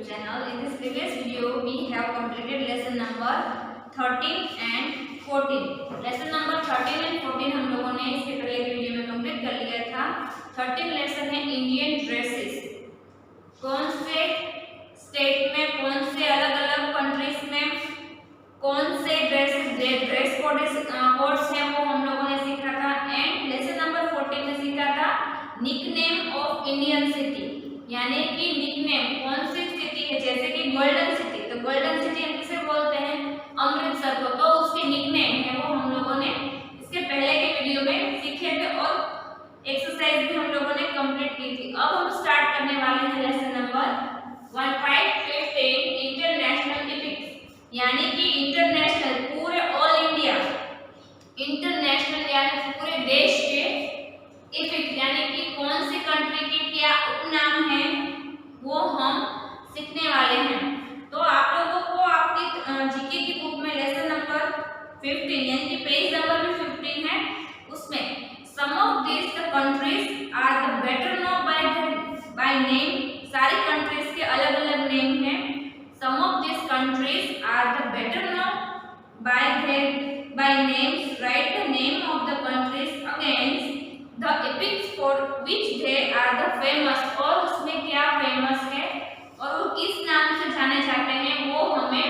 channel. In this previous video, we have completed lesson number 13 and 14. Lesson number 13 and 14 हम लोगों ने इसके पहले के वीडियो में कंप्लीट कर लिया था. 13 लेसन है इंडियन ड्रेसेस. कौन से स्टेट में, कौन से अलग अलग कंट्रीज में कौन से ड्रेस कोड्स हैं वो हम लोगों ने सीखा था. एंड लेसन नंबर 14 में सीखा था निकनेम ऑफ इंडियन सिटी, यानी कि निकनेम कौन सी सिटी है, जैसे कि गोल्डन सिटी. तो गोल्डन सिटी हम किसे बोलते हैं? अमृतसर को. तो उसके निकनेम है वो हम लोगों ने इसके पहले के वीडियो में सीखे थे और एक्सरसाइज भी हम लोगों ने कंप्लीट की थी. अब हम स्टार्ट करने वाले हैं लेसन नंबर 15 इंटरनेशनल इपिक्स, यानी कि इंटरनेशनल पूरे ऑल इंडिया, इंटरनेशनल यानी पूरे देश के इपिक्स यानी कि कौन सी कंट्री के क्या उपनाम है वो हम सीखने वाले हैं. तो आप लोगों को आपकी जीके की बुक में लेसन नंबर 15 यानी कि पेज नंबर भी 15 है, उसमें some of this the countries are the better known by name. सारी कंट्रीज के अलग अलग नेम हैं. Some of this countries are the better known by names. Write the name of the countries against the epics for which they are the famous. और उसमें क्या famous है और वो किस नाम से जाने जाते हैं वो हमें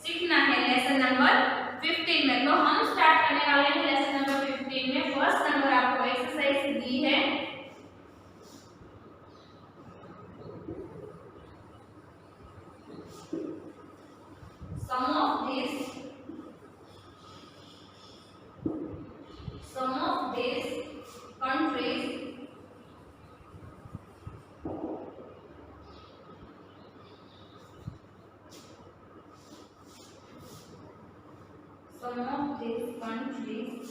सीखना है लेसन नंबर 15 में. तो हम स्टार्ट करने वाले हैं लेसन नंबर 15 में. फर्स्ट नंबर आपको एक्सरसाइज दी है. Some of these countries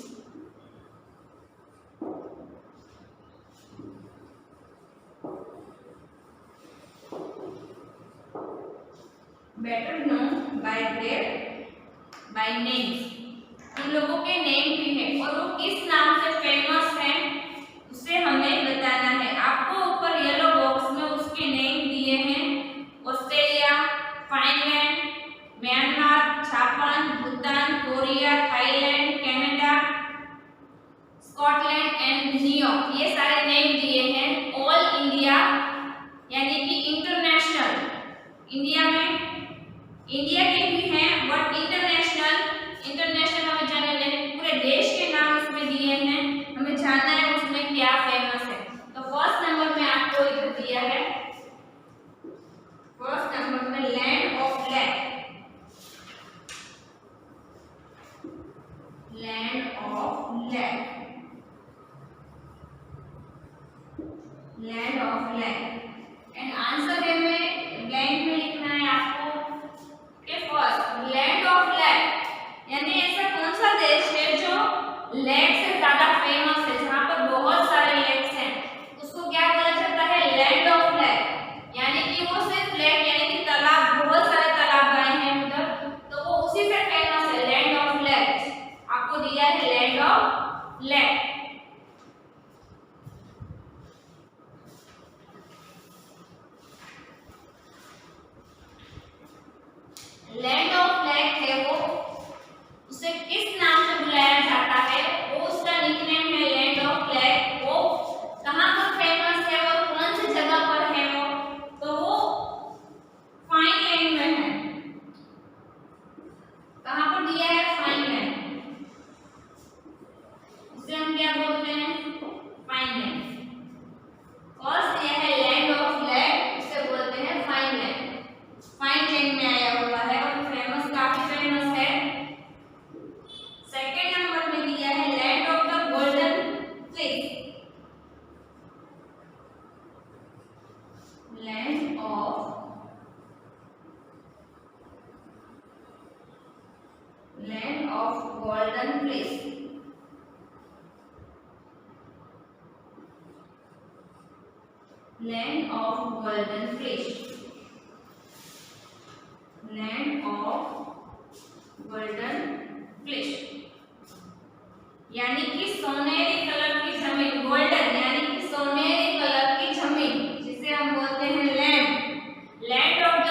better known by names. उन लोगों के नेम भी है और वो किस नाम से फेमस है उसे हमें बताना है. आपको ऊपर येलो बॉक्स में उसके नेम दिए हैं. Australia, Finland, Myanmar, Japan, Bhutan, Korea, Thailand, Canada, Scotland and New York. ये सारे नेम दिए हैं. ऑल इंडिया यानी कि इंटरनेशनल, इंडिया में इंडिया के भी हैं बट इंटरनेशनल हमें जानना है. पूरे देश के नाम इसमें दिए हैं, हमें जानना है उसमें क्या फेमस है. तो फर्स्ट नंबर में आपको इधर दिया है. फर्स्ट नंबर में land of lake, land of lake, land of lake. And answer है में ब्लैंक में लिखना है आपको कि फर्स्ट लैंड ऑफ लैक यानी ऐसा कौन सा देश है जो लेक से ज्यादा फेमस है, जहां पर बहुत सारे लेक्स हैं, उसको क्या बोला जाता है? Land of lake. यानी कि वो सिर्फ लेक यानी कि तालाब, बहुत सारे तालाब आए हैं उधर, तो वो उसी से फेमस है. लैंड ऑफ लेक आपको दिया है land of lake. Land of lake है वो, उसे किस नाम से बुलाया जाता है वो उसका निकनेम है लैंड ऑफ लेक. वो कहाँ पर फेमस है और कौन सी जगह पर है वो? तो वो फाइनलैंड में है. कहाँ पर दिया है? फाइनलैंड. उसे हम क्या बोलते हैं? फाइनलैंड. फर्स्ट दिया है लैंड ऑफ लेक, उसे बोलते हैं फाइनलैंड. फाइनलैंड में आया हुआ है और फेमस, काफी फेमस है. सेकेंड नंबर में दिया है land of the golden flesh, land of golden flesh. Land of golden flesh, land of golden flesh यानी कि सोनेरी कलर की जमीन. गोल्डन यानी कि सोनेरी कलर की जमीन जिसे हम बोलते हैं land. Land of the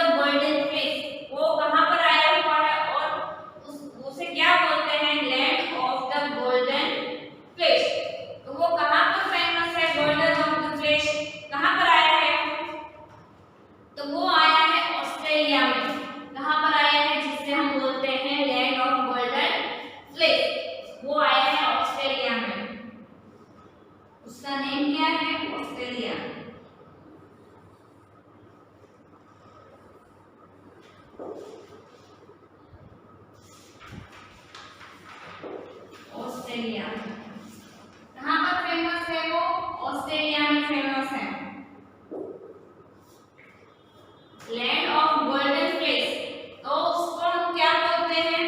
Australia. कहाँ पर फेमस है वो? ऑस्ट्रेलिया में फेमस है। लैंड ऑफ गोल्डन फ्लेस, तो उसको हम क्या बोलते हैं?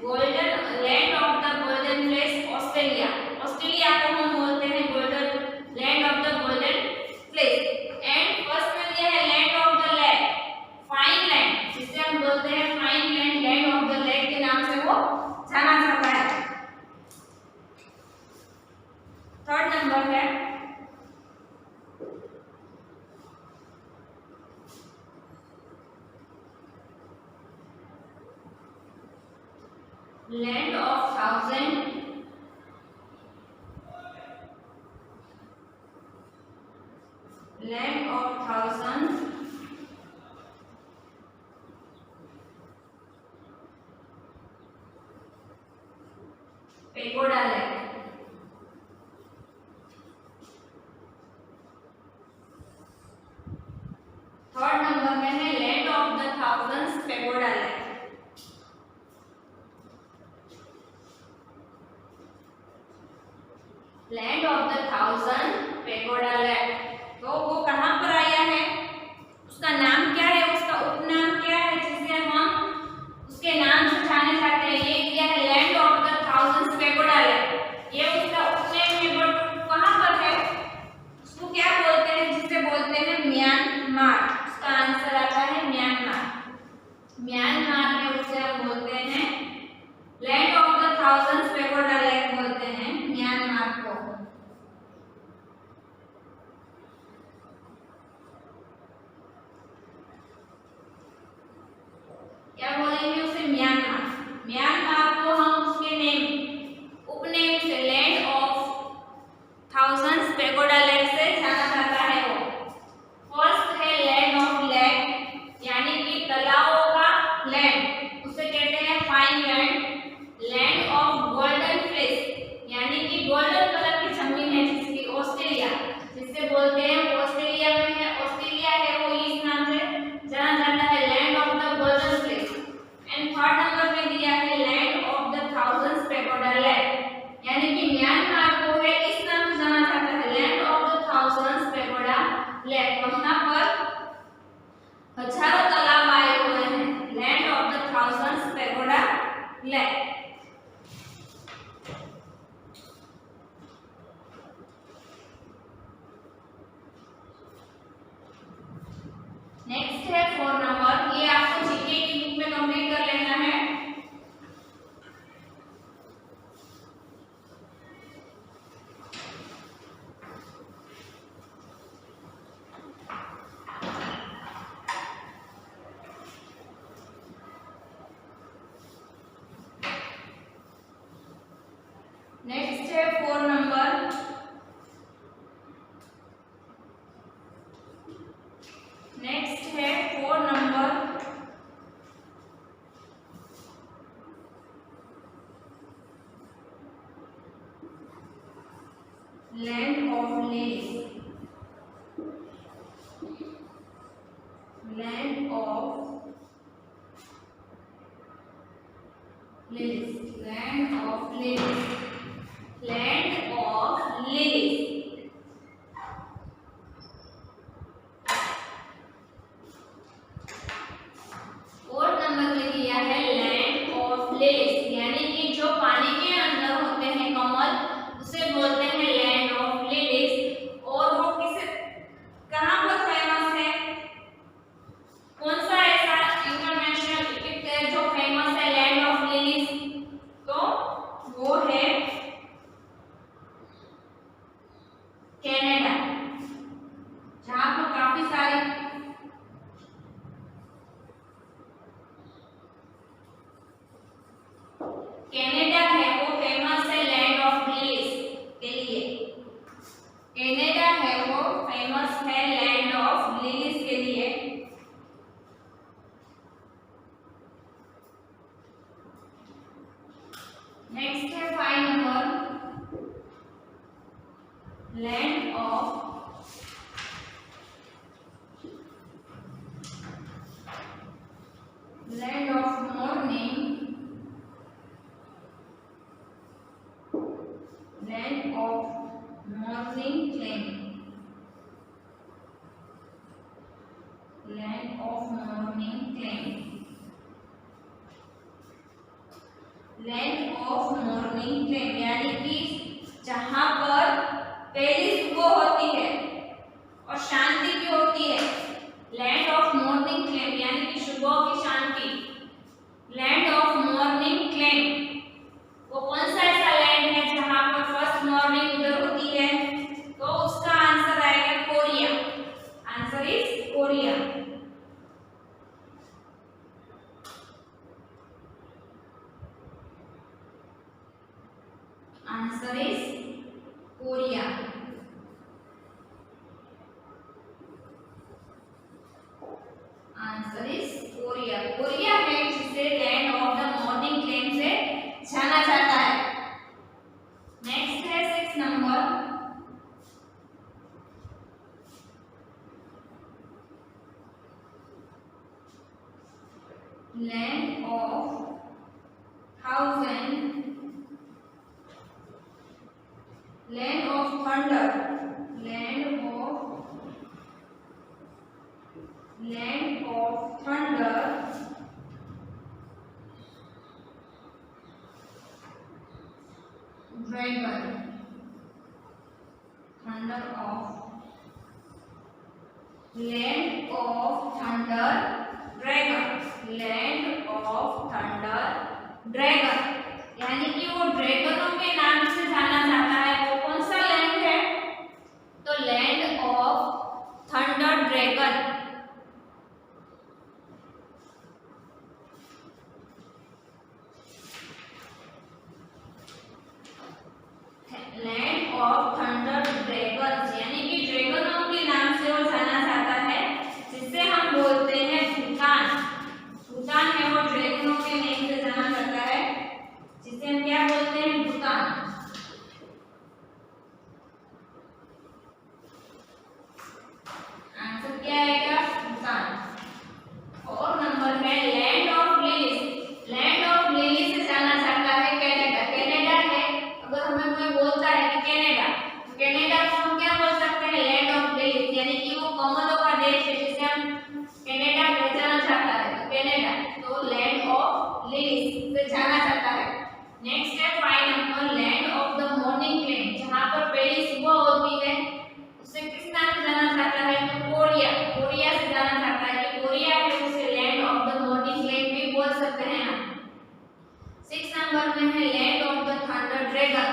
Golden, land of the golden flesh Australia. Australia को हम बोलते हैं golden, land of the golden flesh. And first में दिया है land of the lake, fine land, जिसे हम बोलते हैं fine land, land of the lake के नाम से वो जाना जाता है। थर्ड नंबर है land of thousand, land of thousand pagoda lake. Third number में है land of the thousands pagoda lake. Land of the thousand pagoda lake, तो वो कहाँ पर आया है? उसका नाम क्या है? उसका उपनाम क्या है जिसे हम उसके नाम से जाने जाते हैं? ये दिया है land of the thousands pagoda lake, ये उसका उपनेम है। बट कहाँ पर है? उसको क्या बोलते हैं? जिसे बोलते हैं म्यांमार। उसका आंसर आता है म्यांमार। म्यांमार में उसे हम बोलते हैं land of the thousands pagoda lake बोलते हैं म्यांमार को। क्या बोलेंगे उसे? म्यांमार। म्यांमार को हम उसके नेम, उपनेम से land of thousands pagoda lake से जाना जाता है। वो फर्स्ट है लैंड ऑफ लेक, यानी कि तालाबों का लैंड, उसे कहते हैं fine land. Land of golden flesh, यानी कि गोल्डन कलर की जमीन है जिसकी ऑस्ट्रेलिया, जिसे बोलते हैं वो ऑस्ट्रेलिया में है, ऑस्ट्रेलिया है वो इस नाम से जाना जाता है land of the golden flesh. And third number में दिया है land of the thousands pagoda lake, यानी कि म्यांमार को है इस नाम से जाना जाता है land of the thousands pagoda lake. वहां पर हजारों तालाब आए हुए हैं, land of the thousands pagoda lake. Next है 4 नंबर, ये आपको जीके की बुक में कंप्लीट कर लेना है। नेक्स्ट है 4 नंबर, नेक्स्ट है 4 number, land of lilies, land of lilies, land of lilies, land of lilies. Fourth number में दिया है लैंड ऑफ लिलीज, यानी कि जो पानी के अंदर होते हैं कमल, उसे बोलते हैं लैंड ऑफ लिलीज। और वो किस, कहाँ पर फेमस है? कौन सा ऐसा इंटरनेशनल इवेंट है जो फेमस है लैंड ऑफ लिलीज? तो वो है कनाडा, जहाँ पर काफी सारी कनाडा है वो फेमस है लैंड ऑफ लिलीज के लिए। कनाडा है वो फेमस है लैंड ऑफ लिलीज के लिए। नेक्स्ट है 5 number, land of morning, land of morning claim, land of morning claim, land of morning claim यानी कि जहां पर पहली सुबह होती है और शांति भी होती है। लैंड ऑफ मॉर्निंग क्लेम यानी कि सुबह की शांति। लैंड ऑफ मॉर्निंग क्लेम वो कौन सा ऐसा लैंड है जहां पर फर्स्ट मॉर्निंग उधर होती है? तो उसका आंसर आएगा Korea. Answer is Korea. Answer is Korea. Answer is Korea. Korea है जिसे land of the morning claim से जाना जाता है। नेक्स्ट है 6 number, land of thousand, land of thunder, land of thunder, dragon, thunder of, land of thunder dragon, land of thunder dragon यानी कि वो ड्रैगनों के नाम से जाना जाता है। वो कौन सा लैंड है? तो land of thunder dragon. Land of thunder dragon यानी कि ड्रैगनों के नाम से वो जाना जाता है, जिसे हम बोलते हैं भूटान। भूटान है वो ड्रैगनों के नाम से जाना जाता है, जिसे हम क्या बोलते हैं? भूटान। आंसर क्या आएगा? भूटान। और नंबर है land of lilies. Land of lilies से जाना जाता है कनाडा। कनाडा है, अगर हमें कोई बोलता है कि कनाडा, तो कनाडा को हम क्या बोल सकते हैं? लैंड ऑफ लिलीज यानी कि वो कमलों का देश है, जिसे हम कनाडा पहचाना जाता है। तो कनाडा तो लैंड ऑफ लिलीज से जाना जाता है। नेक्स्ट है 5 number, land of the morning claim. जहां पर पहली सुबह होती है उसे किस नाम से जाना जाता है? तो कोरिया। कोरिया से जाना जाता है। कि कोरिया है उसे land of the morning claim भी बोल सकते हैं हम। 6 नंबर में है land of the thunder dragon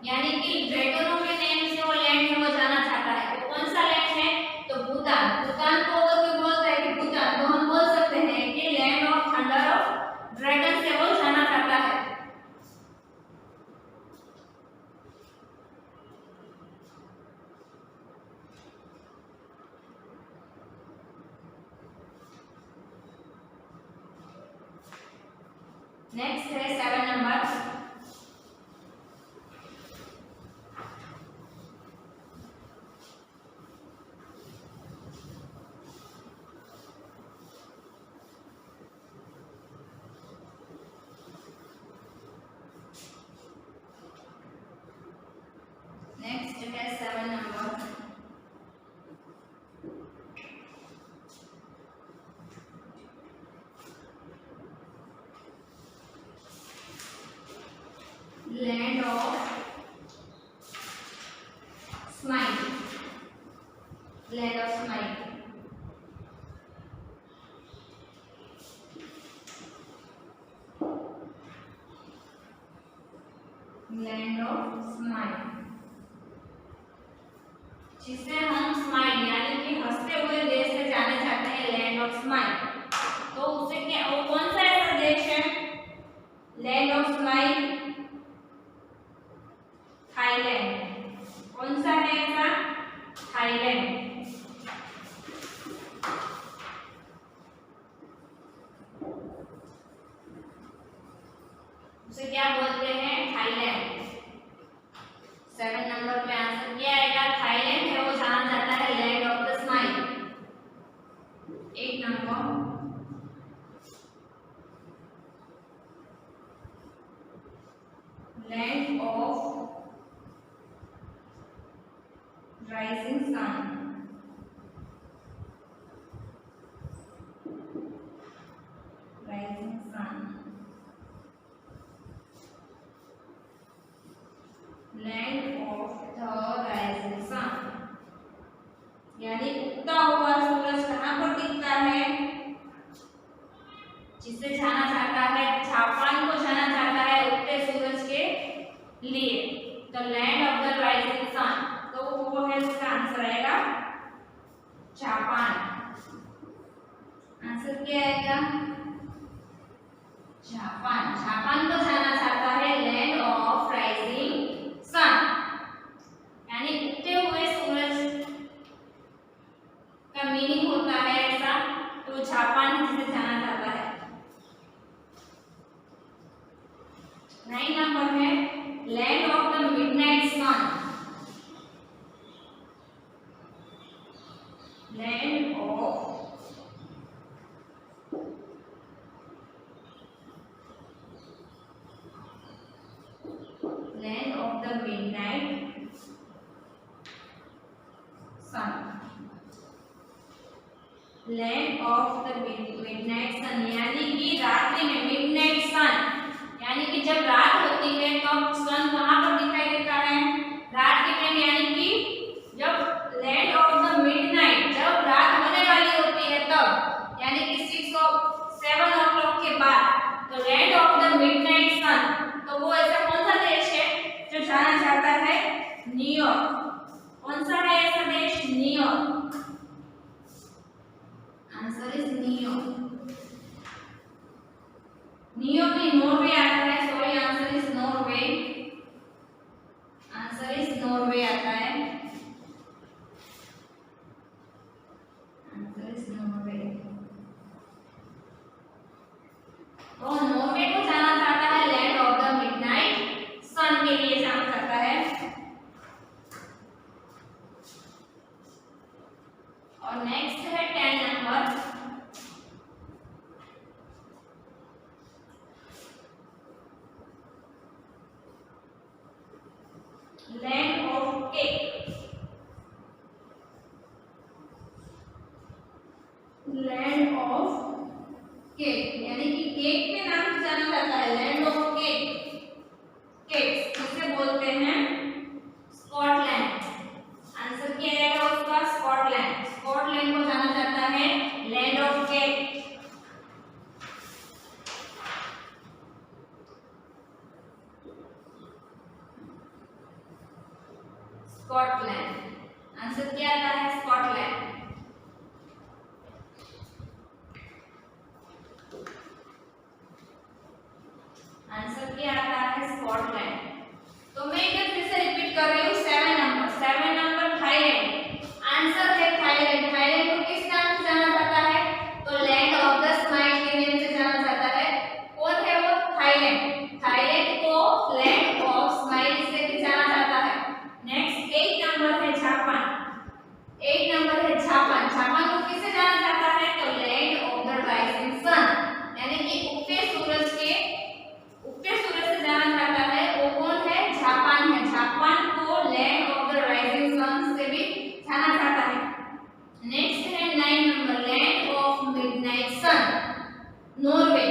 यानी कि ड्रैगनों के नेम से वो लैंड है वो जाना जाता है। तो कौन सा लैंड है? तो भूटान। भूटान को अगर कोई बोलता है कि भूटान, तो हम बोल सकते हैं कि land of thunder of dragon से वो जाना जाता है। नेक्स्ट है 7 नंबर, नेक्स्ट है 7 number, land of smile, land of smile, land of smile जिसे हम स्माइल यानी कि हंसते हुए देश से जाने जाते हैं। लैंड ऑफ स्माइल तो उसे क्या, वो कौन सा ऐसा देश है? Land of smile Thailand. कौन सा है ऐसा? थाईलैंड। उसे क्या बोलते हैं? थाईलैंड। 7 नंबर पे आंसर क्या आएगा? थाईलैंड है वो जाना जाता है land of the smile. 8 number, land of rising sun, rising sun, land of the rising sun, यानी उगता हुआ सूरज कहाँ पर दिखता है, जिसे जाना जाता है, जापान को जाना जाता है उगते सूरज के लिए, the land of the rising sun, तो वो है इसका आंसर आएगा जापान। आंसर क्या आएगा, जापान। जापान को जाना जाता है लैंड ऑफ राइजिंग सन, यानी उगते हुए सूरज का मीनिंग होता है ऐसा, तो जापान जिसे जाना जाता है। 9 नंबर है land of the midnight sun, land of the midnight sun, land of the midnight sun, यानी कि रात्रि में, मिडनाइट सन यानी कि जब रात होती है तब सन कहाँ पर दिखाई देता है, रात के टाइम, यानी कि जब लैंड ऑफ द मिडनाइट, जब रात होने वाली होती है तब, यानी कि 7 o'clock के बाद, तो लैंड ऑफ द मिडनाइट सन, तो वो ऐसा कौन सा देश है जो जाना जाता है, न्यूयॉर्क। कौन सा है ऐसा देश, New York. Answer is New York. New York में नॉर्वे आता है, sorry answer is Norway, answer is Norway आता है, आंसर इज नॉर्वे। तो नॉर्वे को जाना जाता है लैंड ऑफ द मिडनाइट सन के लिए जाना जाता है। और नेक्स्ट है 10 number, land of cake, land of cake, यानी कि केक के नाम से जाना जाता है, लैंड ऑफ केक, केक किसे बोलते हैं, स्कॉटलैंड। आंसर क्या आएगा उसका, स्कॉटलैंड। स्कॉटलैंड को जाना जाता है land of cake. Scotland, answer क्या आता है, स्कॉटलैंड। आंसर क्या आता है, स्कॉटलैंड। तो मैं इधर फिर से रिपीट कर रही हूँ, 7 नंबर, 7 नंबर थाईलैंड। आंसर है थाईलैंड। थाईलैंड को किस नाम से जाना जाता है, तो लैंड ऑफ द स्माइल के नाम से जाना जाता है। कौन है वो, थाईलैंड। थाईलैंड को लैंड ऑफ स्माइल से भी जाना जाता है। नेक्स्ट 8 नंबर है जापान। 8 नंबर है जापान। जापान को किससे जाना जाता है, तो land of the rising sun, यानी कि उगते सूरज से जाना जाता है। वो कौन है, जापान है। जापान को land of the rising sun से भी जाना जाता है। नेक्स्ट है 9 number, land of midnight sun, Norway.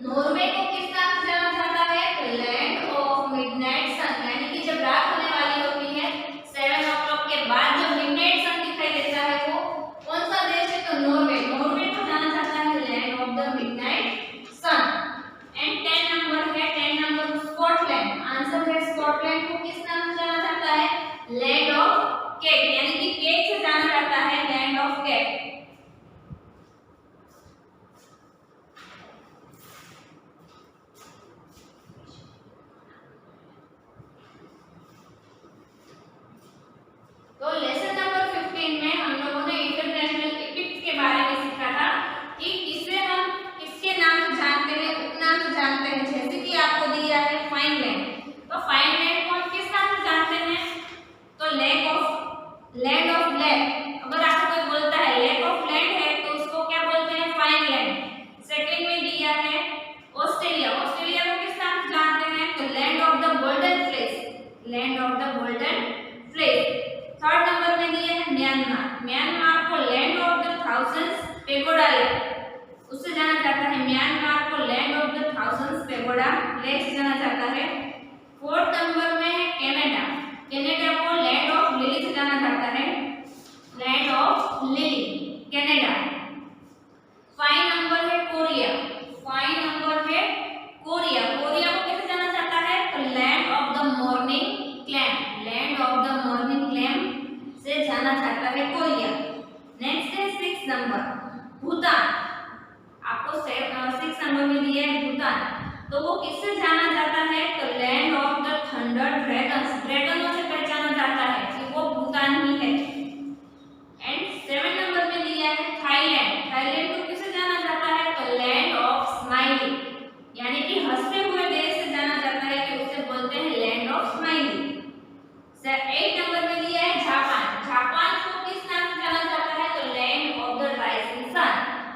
Norway को किस नाम से जाना जाता है, तो लैंड ऑफ मिडनाइट सन, यानी कि से जाना जाता है। 4th नंबर में है कनाडा। कनाडा को लैंड ऑफ लिली से जाना जाता है, land of lily Canada. 5 number है कोरिया। 5 नंबर है कोरिया। कोरिया को कैसे जाना जाता है? तो land of the morning calm, land of the morning calm से जाना जाता है कोरिया। नेक्स्ट है 6 नंबर भूटान। आपको 6 नंबर में दिया है भूटान, तो वो किससे जाना जाता है? तो land of the thunder dragons, ड्रैगनों से पहचाना जाता है कि वो भूटान ही है। एंड 7 नंबर में दिया है थाईलैंड। थाईलैंड को किससे जाना जाता है? तो लैंड ऑफ स्माइली, यानी कि हंसते हुए देश से जाना जाता है, कि उसे बोलते हैं लैंड ऑफ स्माइली। 8 नंबर में दिया है जापान। जापान को किस नाम से जाना जाता है? तो land of the rising sun,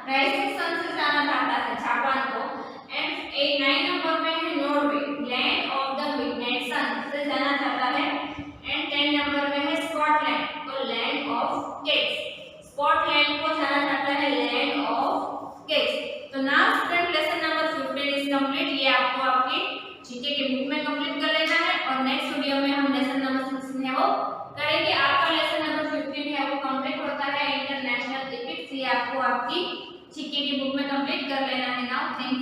rising sun से जाना जाता है जापान को। एंड 9 नंबर में है Norway, land of the midnight sun से जाना जाता है। एंड 10 नंबर में है स्कॉटलैंड, तो लैंड ऑफ केक्स, स्कॉटलैंड को जाना जाता है लैंड ऑफ केक्स। तो now student lesson number 15 is complete. ये आपको आपकी जीके की बुक में कंप्लीट कर लेना है, और नेक्स्ट वीडियो में हम लेसन नंबर 16 है वो करेंगे। आपका लेसन नंबर 15 है वो कंप्लीट होता है इंटरनेशनल इपिक्स। ये आपको आपकी जीके की बुक में कंप्लीट कर लेना है। Now thank you.